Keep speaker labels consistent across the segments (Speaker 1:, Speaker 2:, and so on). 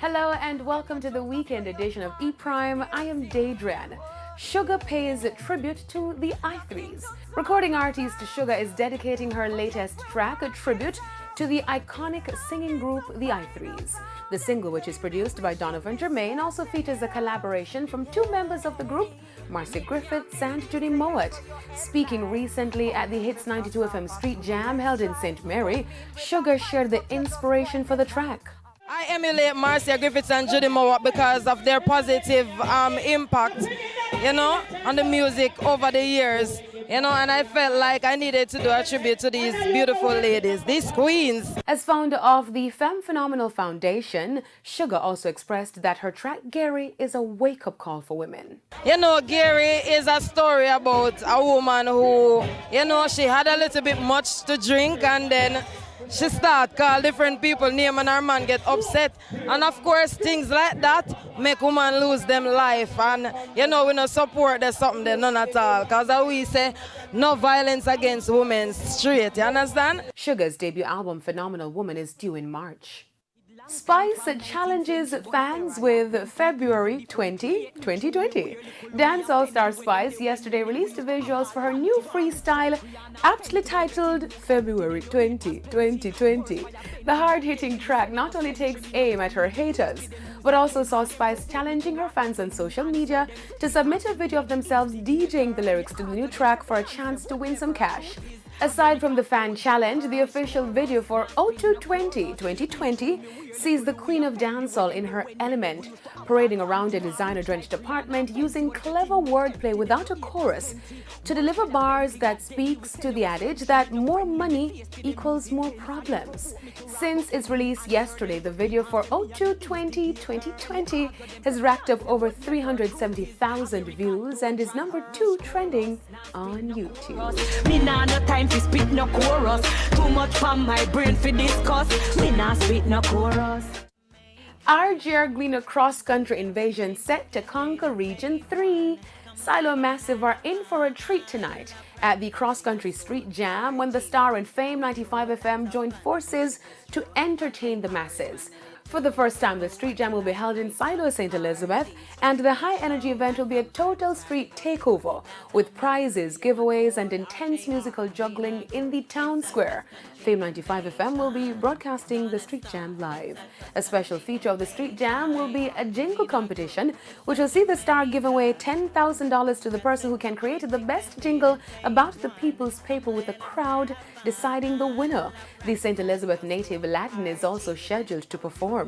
Speaker 1: Hello and welcome to the weekend edition of E-Prime. I am Daedran. Shuga pays tribute to the I3s. Recording artist Shuga is dedicating her latest track a tribute to the iconic singing group the I3s. The single, which is produced by Donovan Jermaine, also features a collaboration from two members of the group, Marcy Griffiths and Judy Mowat. Speaking recently at the Hits 92 FM Street Jam held in St. Mary, Shuga shared the inspiration for the track.
Speaker 2: I emulate Marcia Griffiths and Judy Mowat because of their positive impact, on the music over the years, and I felt like I needed to do a tribute to these beautiful ladies, these queens.
Speaker 1: As founder of the Femme Phenomenal Foundation, Shuga also expressed that her track Gary is a wake-up call for women.
Speaker 2: Gary is a story about a woman who, she had a little bit much to drink and then she start call different people name and her man get upset. And of course, things like that make women lose them life. And we no support there's something there, none at all. Because as we say, no violence against women straight, you understand?
Speaker 1: Shuga's debut album, Phenomenal Woman, is due in March. Spice challenges fans with February 2020. Dancehall star Spice yesterday released visuals for her new freestyle, aptly titled February 2020. The hard-hitting track not only takes aim at her haters, but also saw Spice challenging her fans on social media to submit a video of themselves DJing the lyrics to the new track for a chance to win some cash. Aside from the fan challenge, the official video for O2 2020 sees the Queen of Dancehall in her element, parading around a designer-drenched apartment using clever wordplay without a chorus to deliver bars that speaks to the adage that more money equals more problems. Since its release yesterday, the video for O2 2020 has racked up over 370,000 views and is #2 trending on YouTube.
Speaker 3: Me nah no time to spit no chorus. Too much on my brain for discuss. Me nah spit no chorus.
Speaker 1: RGR Gleaner cross-country invasion set to conquer Region 3. Silo Massive are in for a treat tonight at the cross-country street jam when the Star and Fame 95 FM joined forces to entertain the masses. For the first time, the street jam will be held in Silo, St. Elizabeth, and the high-energy event will be a total street takeover with prizes, giveaways, and intense musical juggling in the town square. Fame 95 FM will be broadcasting the street jam live. A special feature of the street jam will be a jingle competition, which will see the Star give away $10,000 to the person who can create the best jingle about the people's paper, with the crowd deciding the winner. The St. Elizabeth native Aladdin is also scheduled to perform.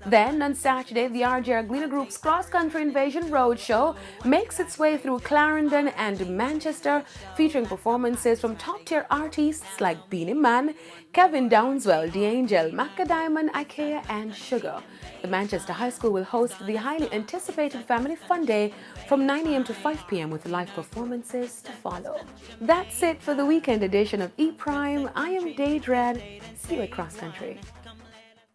Speaker 1: Then on Saturday, the RGR Gleaner Group's cross-country invasion roadshow makes its way through Clarendon and Manchester, featuring performances from top-tier artists like Beanie Man, Kevin Downswell, D'Angel, Macca Diamond, Ikea, and Shuga. The Manchester High School will host the highly anticipated Family Fun Day from 9 a.m. to 5 p.m. with live performances to follow. That's it for the weekend edition of E-Prime. I am Daedran. See you at Cross Country.